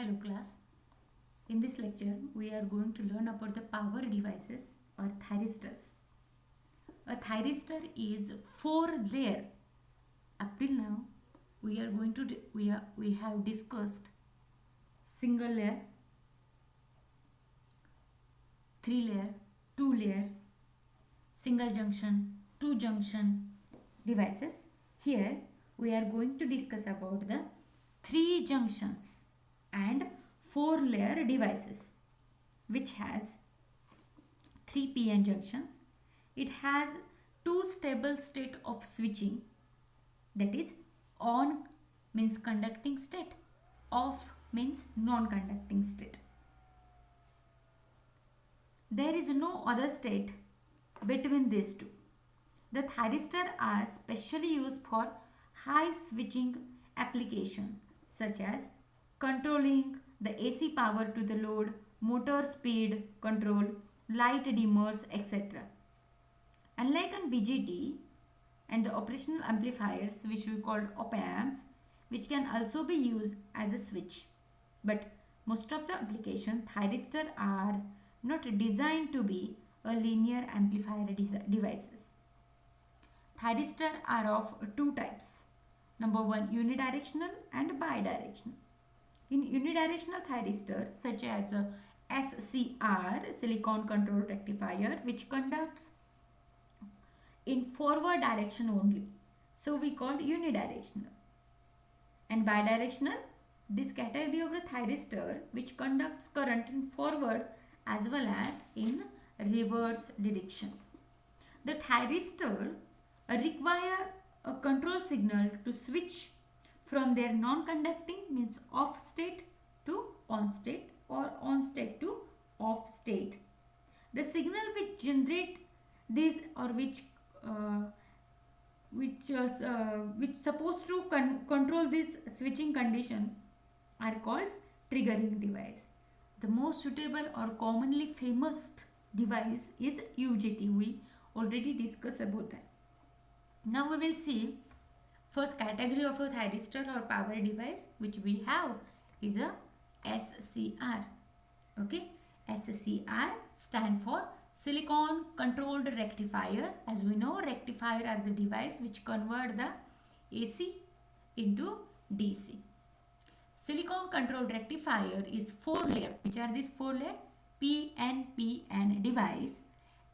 Hello class. In this lecture we are going to learn about the power devices or thyristors. A thyristor is four layer. Up till now we are going to we have discussed single layer, three layer, two layer, single junction, two junction devices. Here we are going to discuss about the three junctions and four layer devices which has 3 p-n junctions. It has two stable state of switching, that is on means conducting state, off means non-conducting state. There is no other state between these two. The thyristors are specially used for high switching application such as controlling the AC power to the load, motor speed control, light dimmers, etc. Unlike on BJT and the operational amplifiers which we call op-amps, which can also be used as a switch, but most of the application thyristors are not designed to be a linear amplifier devices. Thyristors are of two types. Number one, unidirectional and bidirectional. In unidirectional thyristor such as SCR, silicon control rectifier, which conducts in forward direction only, so we call unidirectional. And bidirectional, this category of the thyristor which conducts current in forward as well as in reverse direction. The thyristor require a control signal to switch from their non-conducting means off state to on state or on state to off state. The signal which generate this or which supposed to control this switching condition are called triggering device. The most suitable or commonly famous device is UJT. We already discussed about that. Now we will see first category of a thyristor or power device which we have is a SCR. Okay, SCR stand for silicon controlled rectifier. As we know, rectifier are the device which convert the AC into DC. Silicon controlled rectifier is four layer. Which are these four layer? PNPN device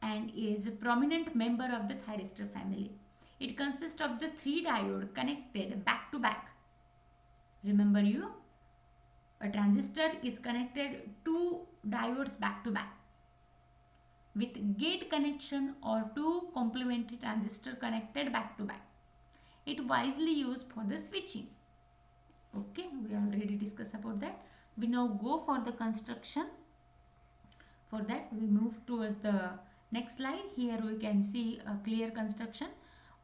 and is a prominent member of the thyristor family. It consists of the three diodes connected back to back. Remember a transistor is connected two diodes back to back with gate connection or two complementary transistors connected back to back. It wisely used for the switching. Okay, we already discussed about that. We now go for the construction. For that we move towards the next slide. Here we can see a clear construction.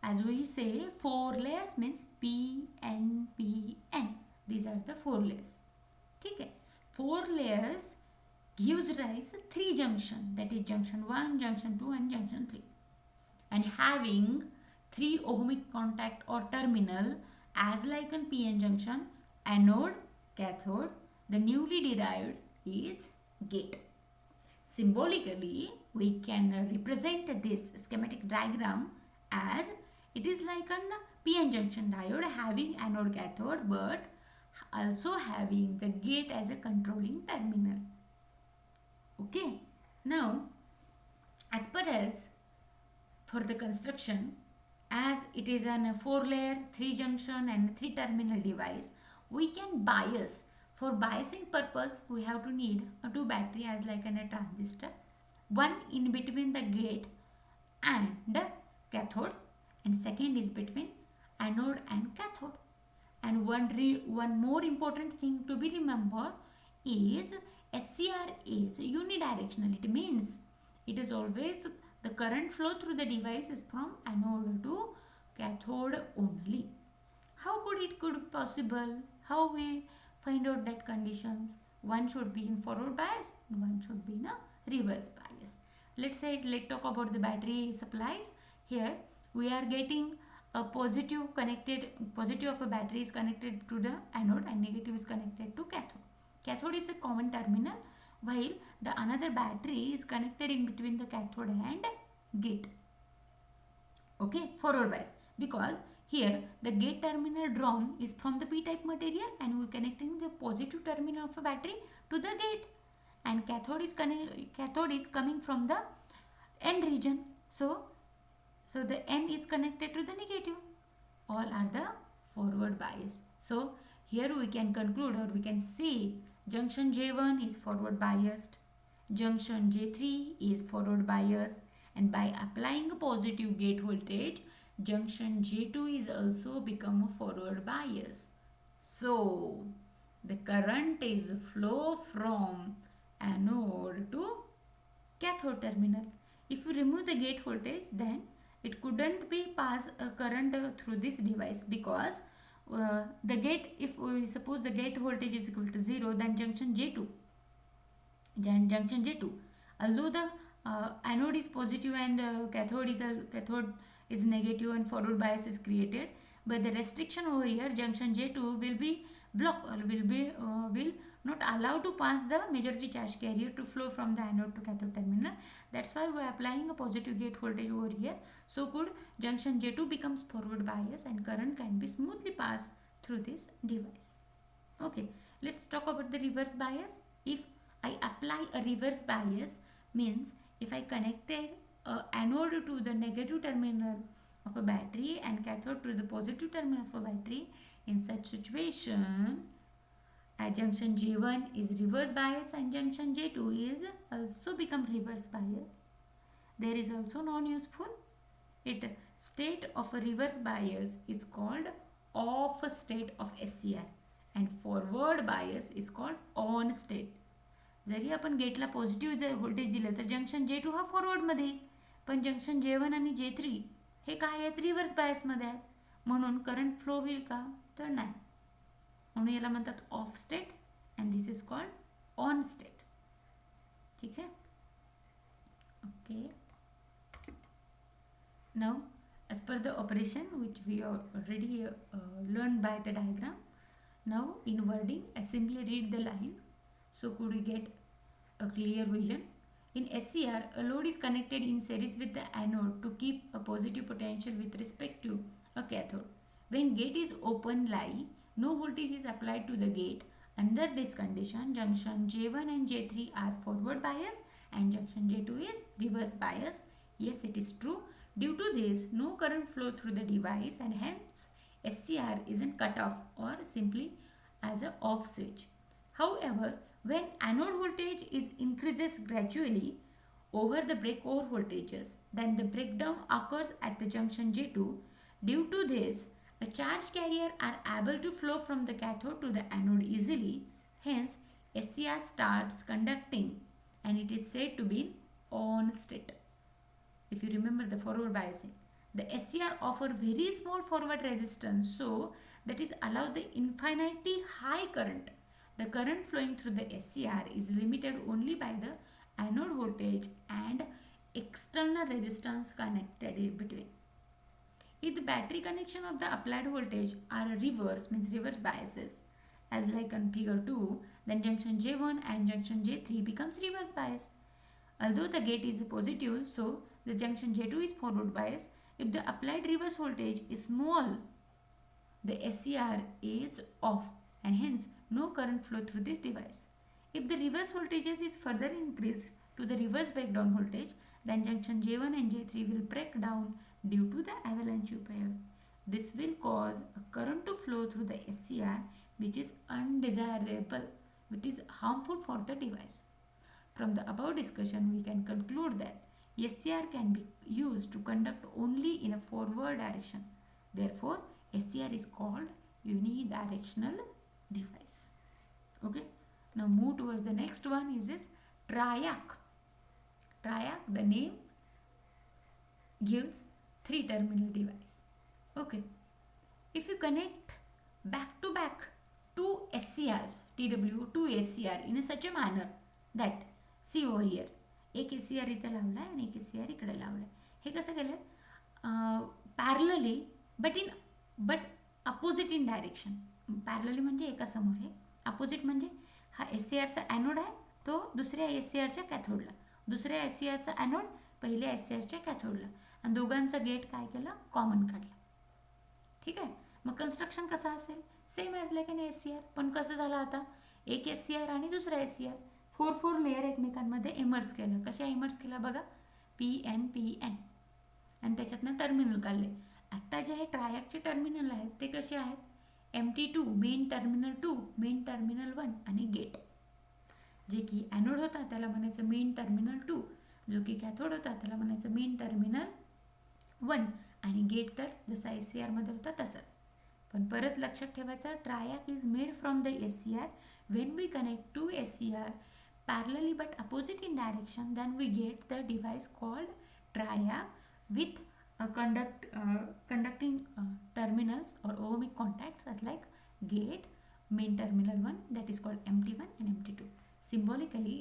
As we say, four layers means PNPN. These are the four layers. Okay. Four layers gives rise three junction, that is junction 1, junction 2 and junction 3. And having 3 ohmic contact or terminal as like an PN junction, anode, cathode, the newly derived is gate. Symbolically, we can represent this schematic diagram as it is like an PN junction diode having anode cathode but also having the gate as a controlling terminal. Okay. Now, as per as for the construction, as it is a 4 layer, 3 junction and 3 terminal device, we can bias. For biasing purpose, we have to need a 2 battery as like a transistor, one in between the gate and the cathode, and second is between anode and cathode. And one more important thing to be remembered is SCR is unidirectional. It means it is always the current flow through the device is from anode to cathode only. How could it possible? How we find out that conditions? One should be in forward bias and one should be in a reverse bias. Let's talk about the battery supplies. Here we are getting a positive of a battery is connected to the anode and negative is connected to cathode. Cathode is a common terminal, while the another battery is connected in between the cathode and gate. Okay, forward bias, because here the gate terminal drawn is from the p-type material and we are connecting the positive terminal of a battery to the gate, and cathode is coming from the n region, so the n is connected to the negative. All are the forward bias. So here we can conclude, or we can say, junction J1 is forward biased, junction J3 is forward biased, and by applying a positive gate voltage, junction J2 is also become a forward bias. So the current is flow from anode to cathode terminal. If you remove the gate voltage, then it couldn't be pass a current through this device, because the gate, if we suppose the gate voltage is equal to 0, then junction J2, although the anode is positive and cathode is negative and forward bias is created, but the restriction over here, junction J2 will be blocked, or will not allow to pass the majority charge carrier to flow from the anode to cathode terminal. That's why we are applying a positive gate voltage over here. So could junction J2 becomes forward bias and current can be smoothly passed through this device. Okay, let's talk about the reverse bias. If I apply a reverse bias, means if I connected a anode to the negative terminal of a battery and cathode to the positive terminal of a battery, in such situation, junction J1 is reverse bias and junction J2 is also become reverse bias. There is also non-useful. State of a reverse bias is called off state of SCR and forward bias is called on state. जरी आपण गेटला positive voltage दिलं तर junction J2 हा फॉरवर्डमध्ये येईल, पण junction J1 आणि J3 हे काय आहेत, रिव्हर्स बायसमध्ये आहेत, म्हणून करंट फ्लो होईल का, तर नाही. म्हणून याला म्हणतात of state and this is called on state. ठीक आहे. Okay. Now, as per the operation which we already learned by the diagram, now in wording I simply read the line, so could we get a clear vision. In SCR, a load is connected in series with the anode to keep a positive potential with respect to a cathode. When gate is open lie, no voltage is applied to the gate. Under this condition, junction J1 and J3 are forward bias and junction J2 is reverse bias. Yes, it is true. Due to this, no current flow through the device and hence SCR isn't cut off or simply as a off switch. However, when anode voltage increases gradually over the breakover voltages, then the breakdown occurs at the junction J2. Due to this, a charge carrier are able to flow from the cathode to the anode easily. Hence, SCR starts conducting and it is said to be on state. If you remember the forward biasing, the SCR offer very small forward resistance, so that is allow the infinitely high current. The current flowing through the SCR is limited only by the anode voltage and external resistance connected in between. If the battery connection of the applied voltage are reverse, means reverse biases, as like on figure 2, then junction J1 and junction J3 becomes reverse bias. Although the gate is positive, so the junction J2 is forward bias. If the applied reverse voltage is small, the SCR is off and hence no current flow through this device. If the reverse voltages is further increased to the reverse breakdown voltage, then junction J1 and J3 will break down due to the avalanche pair. This will cause a current to flow through the SCR which is undesirable, which is harmful for the device. From the above discussion, we can conclude that SCR can be used to conduct only in a forward direction. Therefore, SCR is called unidirectional device. Okay. Now move towards the next one is this triac. Triac, the name gives 3-terminal device. Okay. If you connect back to back two SCRs, TW, two SCR in such a manner that, see over here, एक SCR इथे लावला आहे आणि एक SCR इकडे लावला आहे. हे कसं केलं, parallelly but opposite in direction. Parallelly म्हणजे एका समोर आहे, अपोजिट म्हणजे हा SCRचा ॲनोड आहे, तो दुसऱ्या SCRच्या कॅथोडला, दुसऱ्या SCRचा ॲनोड पहिल्या SCRच्या कॅथोडला, आणि दोघांचा गेट काय केलं, कॉमन काढला. ठीक आहे. मग कन्स्ट्रक्शन कसं असेल, same as like an SCR, पण कसं झालं आता, एक SCR आणि दुसरा SCR 4 लेअर एकमेकांमध्ये इमर्स केलं. कशा इमर्स केला बघा, PN आणि त्याच्यातनं टर्मिनल काढले. आत्ता जे हे ट्रायॅकचे टर्मिनल आहेत ते कसे आहेत, MT2 main terminal 2, main terminal 1 आणि गेट. जे की ॲनोड होता त्याला म्हणायचं मेन टर्मिनल 2, जो की कॅथोड होता त्याला म्हणायचं मेन टर्मिनल 1, आणि गेट तर जसा SCR मध्ये होता तसं. पण परत लक्षात ठेवायचं, triac is made from the SCR. When we connect two SCR parallelly but opposite in direction, then we get the device called triac with conducting terminals or ohmic contacts as like gate, main terminal 1, that is called MT1 and MT2. Symbolically,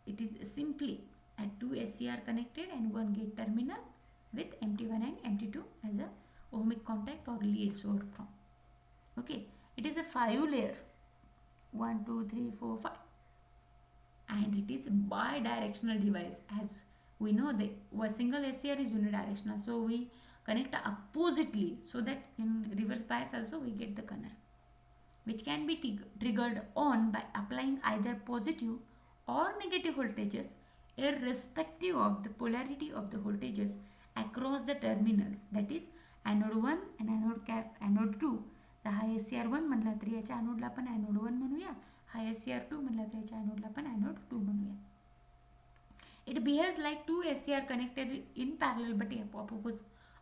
it is simply at two SCR connected and one gate terminal with MT1 and MT2 as a ohmic contact or lead source from. Okay, it is a 5-layer. 1 2 3 4 5, and it is bidirectional device. As we know, the single SCR is unidirectional, so we connect oppositely so that in reverse bias also we get the current, which can be triggered on by applying either positive or negative voltages irrespective of the polarity of the voltages across the terminal, that is anode 1 and anode 2. तर हा SCR1 म्हणला तर याच्या ॲनोडला पण anode 1 म्हणूया, हा SCR2 म्हणला तर याच्या ॲनोडला पण ॲनोड 2 म्हणूया. It behaves like two SCR connected in parallel but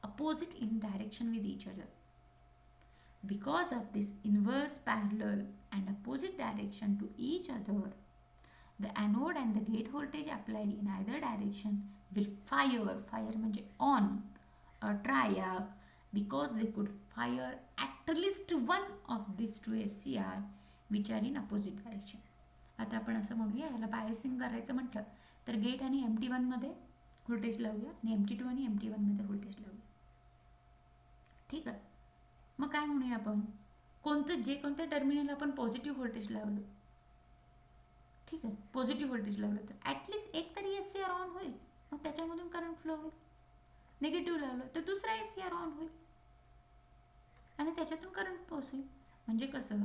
opposite in direction with each other. Because of this inverse parallel and opposite direction to each other, the anode and the gate voltage applied in either direction will fire म्हणजे on a triac, because they could fire at least one of these two SCR which are in opposite direction. आता आपण असं म्हणूया, याला biasing करायचं म्हटलं तर gate आणि MT1 मध्ये व्होल्टेज लावूया आणि MT2 आणि MT1 मध्ये व्होल्टेज लावूया. ठीक आहे. मग काय म्हणूया आपण, कोणत्या टर्मिनल आपण पॉझिटिव्ह व्होल्टेज लावलो, ठीक आहे, पॉझिटिव्ह व्होल्टेज लावलं तर ॲटलिस्ट एक तरी SCR ऑन होईल, मग त्याच्यामधून करंट फ्लो होईल. निगेटिव्ह लावलं तर दुसरा SCR ऑन होईल आणि त्याच्यातून करंट पोहोचेल. म्हणजे कसं,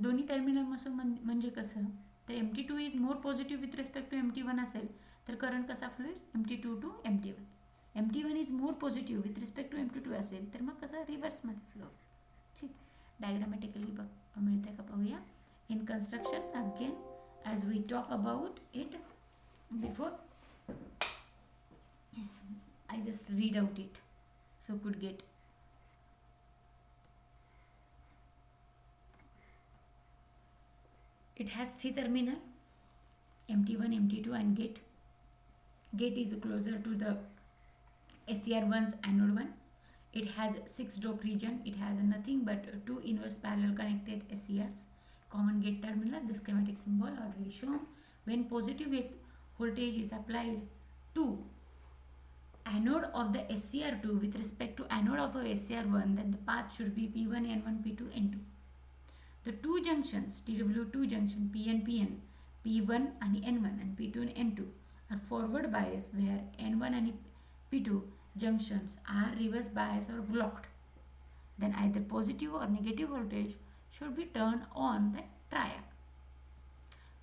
दोन्ही टर्मिनलपासून म्हणजे कसं, तर MT2 is more positive with respect to MT1 असेल तर करंट कसा फ्लो होईल, MT2 to MT1. MT1 is more positive with respect to MT2 असेल तर मग कसं रिव्हर्समध्ये फ्लो. ठीक, डायग्रामॅटिकली मिळतं का पाहूया. In construction again as we talk about it before, I just read out it so could get. It has 3 terminal, MT1, MT2 and gate. Gate is closer to the SCR1's anode 1. It has 6 dope region. It has nothing but 2 inverse parallel connected SCRs. Common gate terminal, the schematic symbol already shown. When positive gate voltage is applied to anode of the SCR2 with respect to anode of a SCR1, then the path should be P1 N1 P2 N2. The two junctions, TW2 junction PN P1 and N1 and P2 and N2 are forward bias, where N1 and P2 junctions are reverse bias or blocked. Then either positive or negative voltage should be turned on the triac.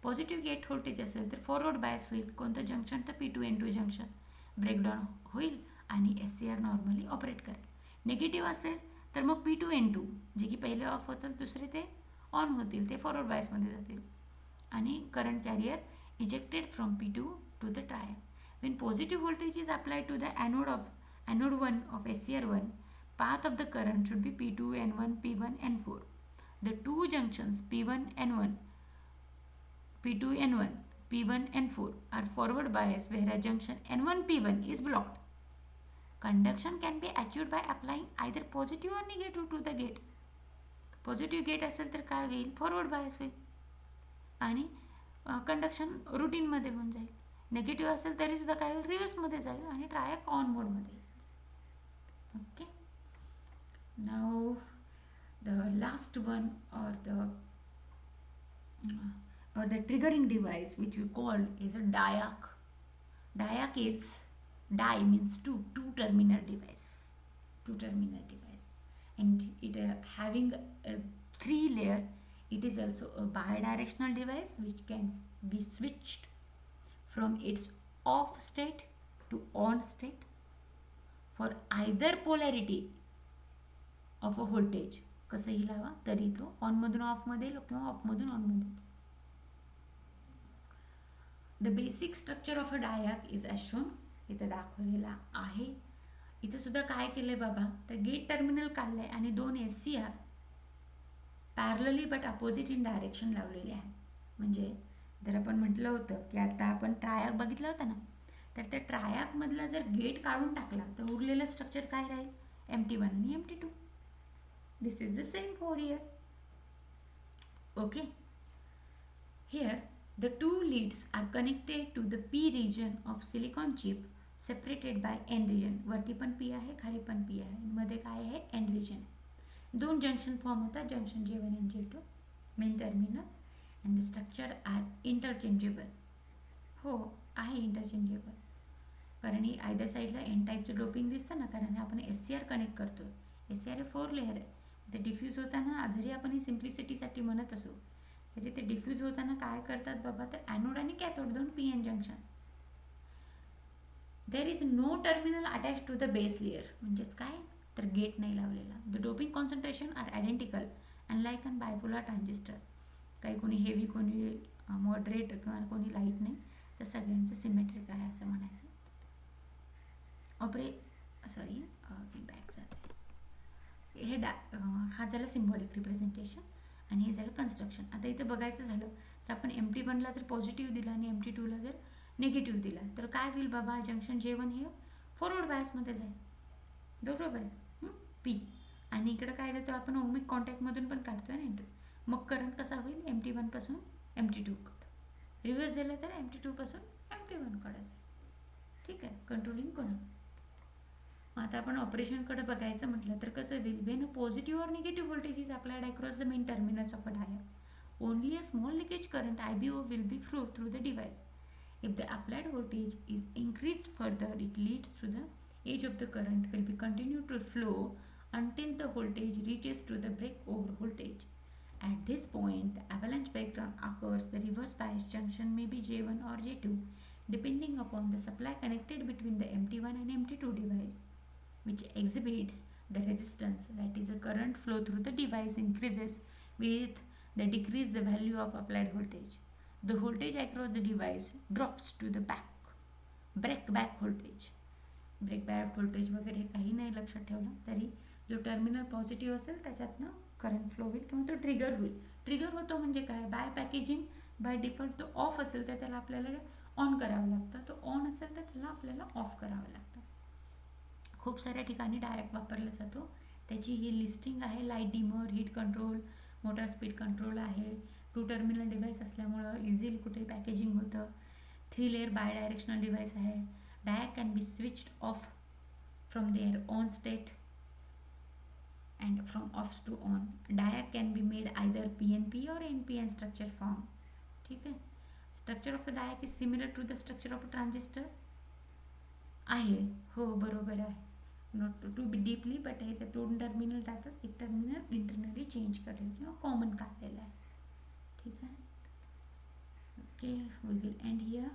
Positive gate voltage असेल तर forward bias होईल. कोणतं junction, तर P2 N2 junction breakdown होईल आणि SCR normally operate करेल. Negative असेल तर मग P2 N2 जे की पहिले ऑफ होतात दुसरे ते ऑन होतील, ते फॉरवर्ड बायसमध्ये जातील आणि current carrier ejected from P2 to the triac. When positive voltage is applied to the anode 1 of SCR1, path of the current should be P2 N1 P1 N4. The two junctions P1 N1 P2 N1 P1 N4 are forward bias, whereas junction N1 P1 is blocked. Conduction can be achieved by applying either positive or negative to the gate. Positive gate असेल तर काय होईल, forward bias होईल आणि conduction रुटीनमध्ये होऊन जाईल. Negative असेल तरी सुद्धा काय होईल, रिव्हर्समध्ये जाईल आणि ट्रायॅक ऑन मोडमध्ये येईल. Okay, now the last one or the or the triggering device, which we call is a diac. Diac is, di means two terminal device, and it having a three layer. It is also a bidirectional device which can be switched from its off state to on state for either polarity of a voltage. कसंही लावा तरी तो on मधून of मध्ये येईल किंवा of मधून on मध्ये. The basic structure of a diac is as shown, इथं दाखवलेला आहे. इथं सुद्धा काय केलंय बाबा, तर गेट टर्मिनल काढलंय आणि दोन SCR parallelly but opposite in direction लावलेले आहे. म्हणजे जर आपण म्हटलं होतं की आता आपण ट्रायॅक बघितलं होतं ना, तर त्या ट्रायॅक मधला जर गेट काढून टाकला तर उरलेलं स्ट्रक्चर काय राहील, MT1 आणि MT2. This is the same for here. Okay, here the two leads are connected to the P region of silicon chip separated by N region. वरती पण P आहे, खाली पण P आहे, मध्ये काय आहे, N region. दोन जंक्शन फॉर्म होतात, junction J1 and J2 main terminal, and the structure are interchangeable. हो आहे इंटरचेंजेबल, कारण ही आयदर साईडला N टाईपचं डोपिंग दिसतं ना, कारण आपण SCR कनेक्ट करतो. SCR हे 4 लेअर आहे. ते डिफ्यूज होताना जरी आपण ही सिम्प्लिसिटीसाठी म्हणत असू तरी ते डिफ्यूज होताना काय करतात बाबा, तर ॲनोड आणि कॅथोड दोन PN junction. There is no terminal attach to the base layer. म्हणजेच काय, तर गेट नाही लावलेला. The doping concentration are identical unlike an bipolar transistor. काही कोणी हेवी, कोणी मॉडरेट किंवा कोणी लाईट नाही, तर सगळ्यांचं सिमेट्रिक आहे असं म्हणायचं. सॉरी मी बॅक जाते. हे हा झालं सिम्बॉलिक रिप्रेझेंटेशन आणि हे झालं कन्स्ट्रक्शन. आता इथे बघायचं झालं तर आपण MT1ला जर पॉझिटिव्ह दिला आणि MT2ला जर निगेटिव्ह दिला तर काय होईल बाबा, जंक्शन J1 हे फॉरवर्ड बायसमध्ये जाईल, बरोबर P. आणि इकडे काय देतो आपण, ओमिक कॉन्टॅक्टमधून पण काढतोय ना, मग करंट कसा होईल, MT1 पासून MT2 कडे. रिव्हर्स झालं तर MT2 पासून MT1 कडे जाईल. ठीक आहे, कंट्रोलिंग करून. आता आपण ऑपरेशनकडे बघायचं म्हटलं तर कसं होईल, when a positive or negative voltage is applied across the main terminals of a diode, only a small leakage current IBO will be flow through the device. If the applied voltage is increased further, it leads to the edge of the current will be continue to flow until the voltage reaches to the breakover voltage. At this point, the avalanche breakdown occurs. The reverse bias junction may be J1 or J2, depending upon the supply connected between the MT1 and MT2 device, which exhibits the resistance, that is, a current flow through the device increases with the decrease the value of applied voltage. The voltage across the device drops to the breakback voltage. Breakback voltage वगैरे काही नाही लक्षात ठेवलं तरी जो terminal positive असेल त्याच्यातनं current flow होईल किंवा तो ट्रिगर होईल. ट्रिगर होतो म्हणजे काय, बाय पॅकेजिंग बाय डिफॉल्ट तो ऑफ असेल तर त्याला आपल्याला ऑन करावं लागतं, तो ऑन असेल तर त्याला आपल्याला ऑफ करावं लागतं. खूप साऱ्या ठिकाणी डायरेक्ट वापरला जातो. त्याची ही लिस्टिंग आहे, light dimmer, heat control, motor speed control आहे. 2 टर्मिनल डिव्हाइस असल्यामुळं इझिली कुठे पॅकेजिंग होतं. 3 लेअर बाय डायरेक्शनल डिव्हाइस आहे. Diac can be switched off from their on state and from off to on. Diac can be made either PNP or NPN structure form. ठीक आहे. Structure of a diac is similar to the structure of a transistor आहे. हो बरोबर आहे, not to be deeply, but हे 2 terminal जातात, एक terminal internally change करेल किंवा कॉमन काढलेलं आहे. ठीक आहे. Okay, we will end here.